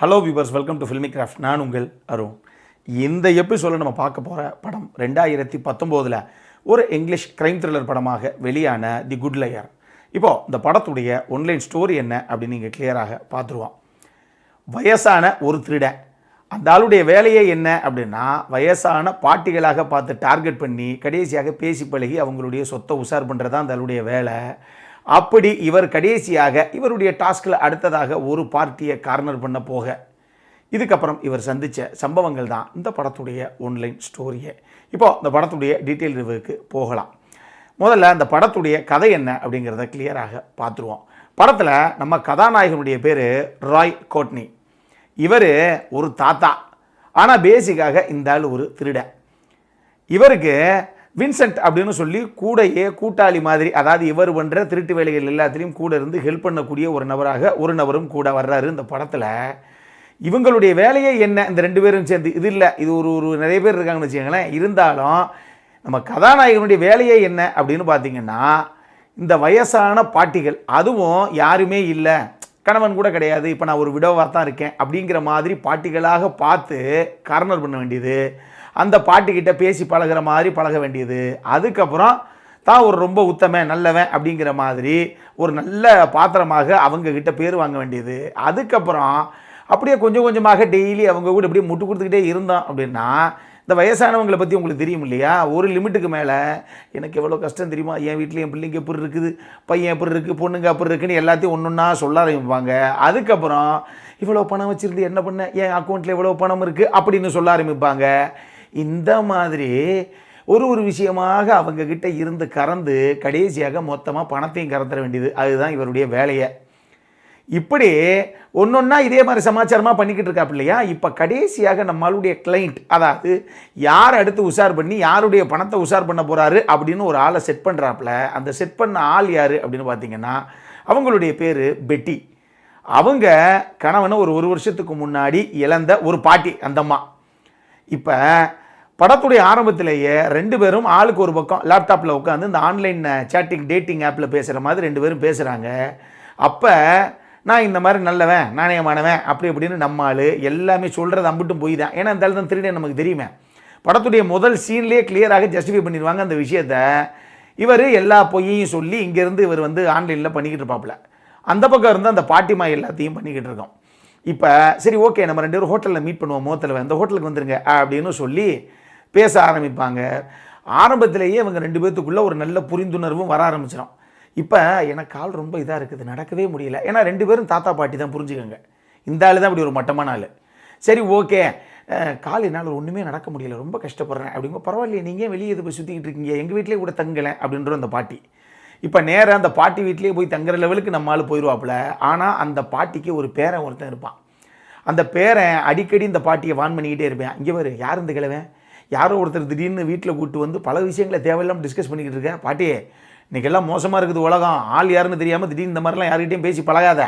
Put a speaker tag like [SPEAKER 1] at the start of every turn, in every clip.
[SPEAKER 1] Hello viewers, welcome to filmi craft. நான் உங்கள் அருண். இந்த எபிசோடில் நம்ம பார்க்க போகிற படம் 2019 ஒரு இங்கிலீஷ் க்ரைம் த்ரில்லர் படமாக வெளியான தி குட் லையர். இப்போது இந்த படத்துடைய ஒன்லைன் ஸ்டோரி என்ன அப்படின்னு நீங்கள் கிளியராக பார்த்துருவோம். வயசான ஒரு திருடன், அந்த ஆளுடைய வேலையே என்ன அப்படின்னா வயசான பாட்டிகளாக பார்த்து டார்கெட் பண்ணி கடைசியாக பேசி பழகி அவங்களுடைய சொத்தை உஷார் பண்ணுறது தான் அந்த ஆளுடைய வேலை. அப்படி இவர் கடைசியாக இவருடைய டாஸ்கில் அடுத்ததாக ஒரு பார்ட்டியை கார்னர் பண்ண போக இதுக்கப்புறம் இவர் சந்தித்த சம்பவங்கள் தான் இந்த படத்துடைய ஒன்லைன் ஸ்டோரியே. இப்போது இந்த படத்துடைய டீட்டெயில் ரிவ்யூக்கு போகலாம். முதல்ல அந்த படத்துடைய கதை என்ன அப்படிங்கிறத கிளியராக பார்த்துருவோம். படத்தில் நம்ம கதாநாயகனுடைய பேர் ராய் கோட்னி. இவர் ஒரு தாத்தா, ஆனால் பேசிக்காக இந்த ஆள் ஒரு திருடன். இவருக்கு வின்சென்ட் அப்படின்னு சொல்லி கூடையே கூட்டாளி மாதிரி, அதாவது இவர் பண்ணுற திருட்டு வேலைகள் எல்லாத்துலேயும் கூட இருந்து ஹெல்ப் பண்ணக்கூடிய ஒரு நபரும் கூட வர்றாரு இந்த படத்தில். இவங்களுடைய வேலையே என்ன, இந்த ரெண்டு பேரும் சேர்ந்து இது இல்லை, இது ஒரு நிறைய பேர் இருக்காங்கன்னு வச்சுக்கோங்களேன். இருந்தாலும் நம்ம கதாநாயகனுடைய வேலையே என்ன அப்படின்னு பார்த்தீங்கன்னா இந்த வயசான பாட்டிகள், அதுவும் யாருமே இல்லை, கணவன் கூட கிடையாது, இப்போ நான் ஒரு விடவாக தான் இருக்கேன் அப்படிங்கிற மாதிரி பாட்டிகளாக பார்த்து கார்னர் பண்ண வேண்டியது, அந்த பாட்டிக்கிட்ட பேசி பழகிற மாதிரி பழக வேண்டியது, அதுக்கப்புறம் தான் ஒரு ரொம்ப உத்தமன் நல்லவன் அப்படிங்கிற மாதிரி ஒரு நல்ல பாத்திரமாக அவங்கக்கிட்ட பேர் வாங்க வேண்டியது. அதுக்கப்புறம் அப்படியே கொஞ்சம் கொஞ்சமாக டெய்லி அவங்க கூட இப்படியே முட்டு கொடுத்துக்கிட்டே இருந்தோம் அப்படின்னா இந்த வயசானவங்களை பற்றி உங்களுக்கு தெரியும் இல்லையா. ஒரு லிமிட்டுக்கு மேலே எனக்கு எவ்வளோ கஷ்டம் தெரியுமா, என் வீட்டில் என் பிள்ளைங்க எப்படி இருக்குது, பையன் எப்படி இருக்குது, பொண்ணுங்க அப்படி இருக்குன்னு எல்லாத்தையும் ஒன்று ஒன்றா சொல்ல ஆரம்பிப்பாங்க. அதுக்கப்புறம் இவ்வளோ பணம் வச்சுருந்து என்ன பண்ண, என் அக்கௌண்ட்டில் எவ்வளோ பணம் இருக்குது அப்படின்னு சொல்ல ஆரம்பிப்பாங்க. இந்த மாதிரி ஒரு விஷயமாக அவங்கக்கிட்ட இருந்து கறந்து கடைசியாக மொத்தமாக பணத்தையும் கறந்துட வேண்டியது, அதுதான் இவருடைய வேலையை. இப்படி ஒன்றொன்னா இதே மாதிரி சமாச்சாரமாக பண்ணிக்கிட்டு இருக்காப்பு இல்லையா. இப்போ கடைசியாக நம்மளுடைய கிளைண்ட், அதாவது யார் அடுத்து உஷார் பண்ணி யாருடைய பணத்தை உஷார் பண்ண போகிறாரு அப்படின்னு ஒரு ஆளை செட் பண்ணுறாப்புல. அந்த செட் பண்ண ஆள் யார் அப்படின்னு பார்த்தீங்கன்னா அவங்களுடைய பேர் பெட்டி. அவங்க கணவனை ஒரு வருஷத்துக்கு முன்னாடி இழந்த ஒரு பாட்டி அந்தம்மா. இப்போ படத்துடைய ஆரம்பத்திலேயே ரெண்டு பேரும் ஆளுக்கு ஒரு பக்கம் லேப்டாப்பில் உட்காந்து இந்த ஆன்லைன் சேட்டிங் டேட்டிங் ஆப்பில் பேசுகிற மாதிரி ரெண்டு பேரும் பேசுகிறாங்க. அப்போ நான் இந்த மாதிரி நல்லவன் நாணயமானவன் அப்படி அப்படின்னு நம்மால் எல்லாமே சொல்கிறது அம்பிட்டும் போய் தான், ஏன்னா இந்த தான் திருடன் நமக்கு தெரியுமே. படத்துடைய முதல் சீன்லேயே கிளியராக ஜஸ்டிஃபை பண்ணிடுவாங்க அந்த விஷயத்தை. இவர் எல்லா பொய்யையும் சொல்லி இங்கேருந்து இவர் ஆன்லைனில் பண்ணிக்கிட்டு இருப்பாப்புல, அந்த பக்கம் இருந்து அந்த பாட்டிமா எல்லாத்தையும் பண்ணிக்கிட்டு இருக்கோம். இப்போ சரி ஓகே, நம்ம ரெண்டு பேரும் ஹோட்டலில் மீட் பண்ணுவோம், மோத்தில் அந்த ஹோட்டலுக்கு வந்துருங்க அப்படின்னு சொல்லி பேச ஆரம்பிப்பாங்க. ஆரம்பத்திலேயே இவங்க ரெண்டு பேர்த்துக்குள்ளே ஒரு நல்ல புரிந்துணர்வும் வர ஆரம்பிச்சிடும். இப்போ எனக்கு கால் ரொம்ப இதாக இருக்குது, நடக்கவே முடியல, ஏன்னா ரெண்டு பேரும் தாத்தா பாட்டி தான், புரிஞ்சுக்கோங்க. இந்த ஆள் தான் அப்படி ஒரு மட்டமான ஆள். சரி ஓகே, கால் என்னால் ஒன்றுமே நடக்க முடியல, ரொம்ப கஷ்டப்படுறேன் அப்படிங்க. பரவாயில்லையே, நீங்கள் வெளியே இதை போய் சுற்றிக்கிட்டு இருக்கீங்க, எங்கள் வீட்டிலே கூட தங்கலை அப்படின்ற அந்த பாட்டி. இப்போ நேராக அந்த பாட்டி வீட்டிலே போய் தங்குற லெவலுக்கு நம்ம ஆள் போயிடுவாப்புல. ஆனால் அந்த பாட்டிக்கு ஒரு பேரன் ஒருத்தன் இருப்பான். அந்த பேரன் அடிக்கடி இந்த பாட்டியை வான் பண்ணிக்கிட்டே இருப்பேன். இங்கே வரு, யார் இந்த கிழவன், யாரோ ஒருத்தர் திடீர்னு வீட்டில் கூப்பிட்டு வந்து பல விஷயங்களை தேவையில்லாமல் டிஸ்கஸ் பண்ணிக்கிட்டு இருக்கேன். பாட்டியே இன்றைக்கெல்லாம் மோசமாக இருக்குது உலகம், ஆள் யாருன்னு தெரியாமல் திடீர்னு இந்த மாதிரிலாம் யார்கிட்டையும் பேசி பழகாத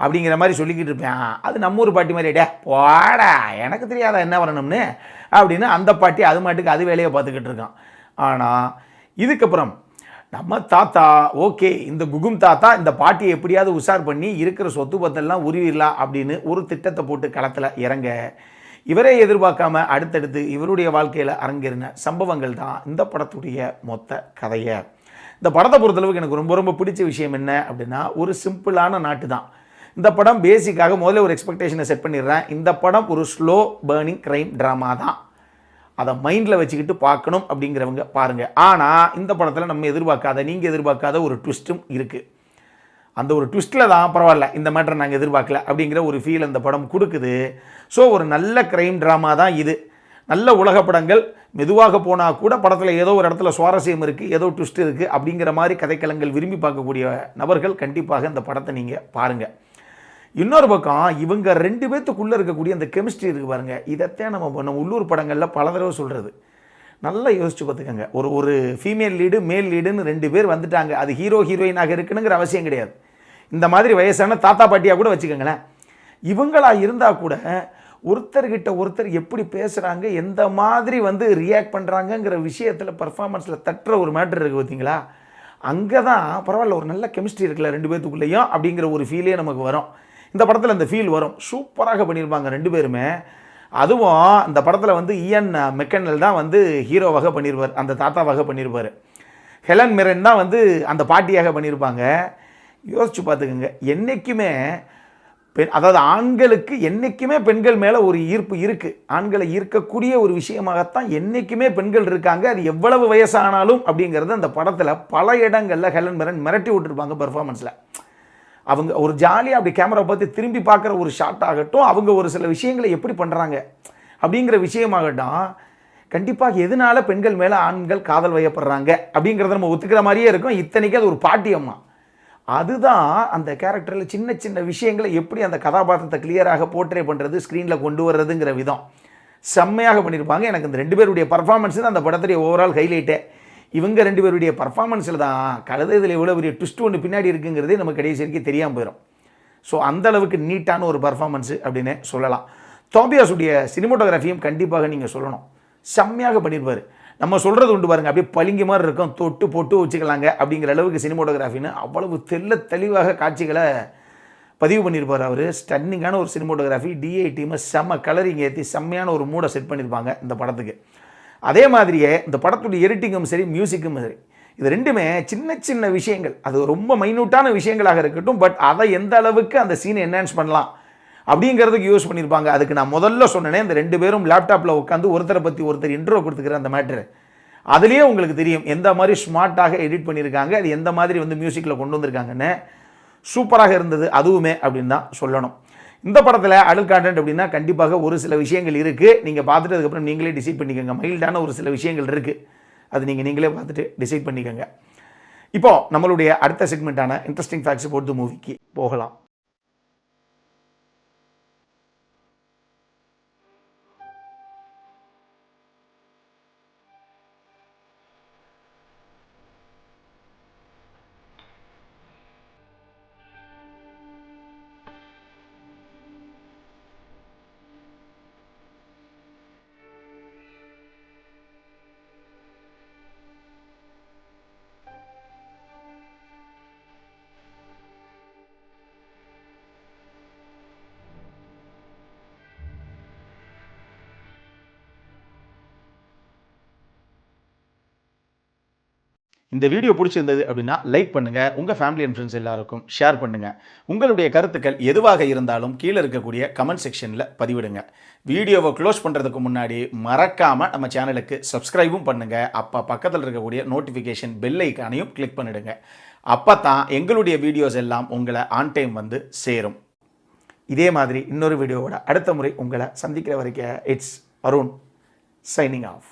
[SPEAKER 1] அப்படிங்கிற மாதிரி சொல்லிக்கிட்டு இருப்பேன். அது நம்ம ஊர் பாட்டி மாதிரி, டே போடா எனக்கு தெரியாதா என்ன வரணும்னு அப்படின்னு அந்த பாட்டி அது மாட்டுக்கு அது வேலையை பார்த்துக்கிட்டு இருக்கான். ஆனால் இதுக்கப்புறம் நம்ம தாத்தா ஓகே, இந்த குகும் தாத்தா இந்த பாட்டியை எப்படியாவது உஷார் பண்ணி இருக்கிற சொத்து பத்தெல்லாம் உருவிடலாம் அப்படின்னு ஒரு திட்டத்தை போட்டு களத்தில் இறங்க, இவரே எதிர்பார்க்காம அடுத்தடுத்து இவருடைய வாழ்க்கையில் அரங்கேறின சம்பவங்கள் தான் இந்த படத்துடைய மொத்த கதையை. இந்த படத்தை பொறுத்தளவுக்கு எனக்கு ரொம்ப ரொம்ப பிடிச்ச விஷயம் என்ன அப்படின்னா ஒரு சிம்பிளான நாட்டு தான். இந்த படம் பேசிக்காக முதல்ல ஒரு எக்ஸ்பெக்டேஷனை செட் பண்ணிடுறேன். இந்த படம் ஒரு ஸ்லோ பேர்னிங் க்ரைம் ட்ராமா தான், அதை மைண்டில் வச்சுக்கிட்டு பார்க்கணும் அப்படிங்கிறவங்க பாருங்கள். ஆனால் இந்த படத்தில் நம்ம நீங்கள் எதிர்பார்க்காத ஒரு ட்விஸ்ட்டும் இருக்குது. அந்த ஒரு ட்விஸ்ட்டில் தான் பரவாயில்ல, இந்த மேட்டரை நாங்கள் எதிர்பார்க்கல அப்படிங்கிற ஒரு ஃபீல் அந்த படம் கொடுக்குது. ஸோ ஒரு நல்ல க்ரைம் ட்ராமா தான் இது. நல்ல உலக படங்கள் மெதுவாக போனால் கூட படத்தில் ஏதோ ஒரு இடத்துல சுவாரஸ்யம் இருக்குது, ஏதோ ட்விஸ்ட் இருக்குது அப்படிங்கிற மாதிரி கதைக்களங்கள் விரும்பி பார்க்கக்கூடிய நபர்கள் கண்டிப்பாக இந்த படத்தை நீங்கள் பாருங்கள். இன்னொரு பக்கம் இவங்க ரெண்டு பேர்த்துக்குள்ளே இருக்கக்கூடிய அந்த கெமிஸ்ட்ரி இருக்குது பாருங்கள், இதைத்தான் நம்ம உள்ளூர் படங்களில் பல தடவை சொல்கிறது. நல்லா யோசிச்சு பார்த்துக்கோங்க. ஒரு ஃபீமேல் லீடு மேல் லீடுன்னு ரெண்டு பேர் வந்துட்டாங்க, அது ஹீரோ ஹீரோயினாக இருக்குனுங்கிற அவசியம் கிடையாது. இந்த மாதிரி வயசான தாத்தா பாட்டியாக கூட வச்சுக்கோங்களேன். இவங்களா இருந்தால் கூட ஒருத்தர்கிட்ட ஒருத்தர் எப்படி பேசுகிறாங்க, எந்த மாதிரி ரியாக்ட் பண்ணுறாங்கங்கிற விஷயத்தில் பர்ஃபார்மன்ஸில் தட்டுற ஒரு மேட்டர் இருக்குது பார்த்தீங்களா. அங்கே தான் பரவாயில்ல, ஒரு நல்ல கெமிஸ்ட்ரி இருக்குல்ல ரெண்டு பேர்த்துக்குள்ளேயும் அப்படிங்கிற ஒரு ஃபீலே நமக்கு வரும். இந்த படத்தில் அந்த ஃபீல் வரும். சூப்பராக பண்ணியிருப்பாங்க ரெண்டு பேருமே. அதுவும் அந்த படத்தில் வந்து இயன் மெக்கனல் தான் வந்து ஹீரோவாக பண்ணியிருப்பார், அந்த தாத்தாவாக பண்ணியிருப்பார். ஹெலன் மிரன் தான் வந்து அந்த பாட்டியாக பண்ணியிருப்பாங்க. யோசிச்சு பார்த்துக்கோங்க. என்றைக்குமே அதாவது ஆண்களுக்கு என்றைக்குமே பெண்கள் மேலே ஒரு ஈர்ப்பு இருக்குது. ஆண்களை ஈர்க்கக்கூடிய ஒரு விஷயமாகத்தான் என்றைக்குமே பெண்கள் இருக்காங்க. அது எவ்வளவு வயசானாலும் அப்படிங்கிறது அந்த படத்தில் பல இடங்களில் ஹெலன் மிரன் மிரட்டி விட்டுருப்பாங்க பர்ஃபார்மன்ஸில். அவங்க ஒரு ஜாலியாக அப்படி கேமரா பார்த்து திரும்பி பார்க்குற ஒரு ஷாட் ஆகட்டும், அவங்க ஒரு சில விஷயங்களை எப்படி பண்ணுறாங்க அப்படிங்கிற விஷயமாகட்டும், கண்டிப்பாக எதனால பெண்கள் மேலே ஆண்கள் காதல் வயப்படுறாங்க அப்படிங்கிறத நம்ம ஒத்துக்கிற மாதிரியே இருக்கும். இத்தனைக்கு அது ஒரு பாட்டியம்மா. அதுதான் அந்த கேரக்டரில் சின்ன சின்ன விஷயங்களை எப்படி அந்த கதாபாத்திரத்தை கிளியராக போர்ட்ரே பண்ணுறது, ஸ்க்ரீனில் கொண்டு வர்றதுங்கிற விதம் செம்மையாக பண்ணியிருப்பாங்க. எனக்கு இந்த ரெண்டு பேருடைய பர்ஃபார்மன்ஸ் தான் அந்த படத்துடைய ஓவரால் ஹைலைட்டே. இவங்க ரெண்டு பேருடைய பர்ஃபார்மன்ஸில் தான் கழுதையில் எவ்வளோ பெரிய ட்விஸ்ட் ஒன்று பின்னாடி இருக்குங்கிறதே நமக்கு கடைசி வரைக்கும் தெரியாமல் போயிடும். ஸோ அந்தளவுக்கு நீட்டான ஒரு பர்ஃபார்மன்ஸு அப்படின்னு சொல்லலாம். தோபியாஸுடைய சினிமோட்டோகிராஃபியும் கண்டிப்பாக நீங்கள் சொல்லணும், செம்மையாக பண்ணியிருப்பார். நம்ம சொல்கிறது உண்டு பாருங்கள், அப்படியே பளிங்கு மாதிரி இருக்கும், தொட்டு போட்டு வச்சுக்கலாங்க அப்படிங்கிற அளவுக்கு சினிமோட்டோகிராஃபின்னு அவ்வளவு தெளிவாக காட்சிகளை பதிவு பண்ணியிருப்பார் அவர். ஸ்டன்னிங்கான ஒரு சினிமோட்டோகிராஃபி, டிஐ டீமை செம்ம கலரிங் ஏற்றி செம்மையான ஒரு மூடை செட் பண்ணியிருப்பாங்க இந்த படத்துக்கு. அதே மாதிரியே இந்த படத்துடைய எடிட்டிங்கும் சரி, மியூசிக்கும் சரி, இது ரெண்டுமே சின்ன சின்ன விஷயங்கள், அது ரொம்ப மைன்யூட்டான விஷயங்களாக இருக்கட்டும், பட் அதை எந்த அளவுக்கு அந்த சீனை என்ஹான்ஸ் பண்ணலாம் அப்படிங்கிறதுக்கு யூஸ் பண்ணியிருப்பாங்க. அதுக்கு நான் முதல்ல சொன்னேனே, இந்த ரெண்டு பேரும் லேப்டாப்பில் உட்காந்து ஒருத்தரை பற்றி ஒருத்தர் இன்ட்ரோ கொடுத்துக்கிற அந்த மேட்ரு, அதுலேயே உங்களுக்கு தெரியும் எந்த மாதிரி ஸ்மார்ட்டாக எடிட் பண்ணியிருக்காங்க, அது எந்த மாதிரி வந்து மியூசிக்கில் கொண்டு வந்திருக்காங்கன்னு. சூப்பராக இருந்தது அதுவுமே அப்படின்னு தான் சொல்லணும். இந்த படத்தில் அடல்ட் கான்டென்ட் அப்படின்னா கண்டிப்பாக ஒரு சில விஷயங்கள் இருக்குது. நீங்கள் பார்த்துட்டு அதுக்கப்புறம் நீங்களே டிசைட் பண்ணிக்கோங்க. மைல்டான ஒரு சில விஷயங்கள் இருக்குது, அது நீங்களே பார்த்துட்டு டிசைட் பண்ணிக்கோங்க. இப்போது நம்மளுடைய அடுத்த செக்மெண்ட்டான இன்ட்ரெஸ்டிங் ஃபேக்ட்ஸ் அபவுட் தி மூவிக்கு போகலாம். இந்த வீடியோ பிடிச்சிருந்தது அப்படின்னா லைக் பண்ணுங்கள், உங்கள் ஃபேமிலி அண்ட் ஃப்ரெண்ட்ஸ் எல்லாருக்கும் ஷேர் பண்ணுங்கள். உங்களுடைய கருத்துக்கள் எதுவாக இருந்தாலும் கீழே இருக்கக்கூடிய கமெண்ட் செக்ஷனில் பதிவிடுங்க. வீடியோவை க்ளோஸ் பண்ணுறதுக்கு முன்னாடி மறக்காமல் நம்ம சேனலுக்கு சப்ஸ்கிரைபும் பண்ணுங்கள். அப்போ பக்கத்தில் இருக்கக்கூடிய நோட்டிஃபிகேஷன் பெல் ஐக்கானையும் கிளிக் பண்ணிவிடுங்க. அப்போ தான் எங்களுடைய வீடியோஸ் எல்லாம் உங்களை ஆன் டைம் வந்து சேரும். இதே மாதிரி இன்னொரு வீடியோவோட அடுத்த முறை உங்களை சந்திக்கிற வரைக்கும் இட்ஸ் அருண் சைனிங் ஆஃப்.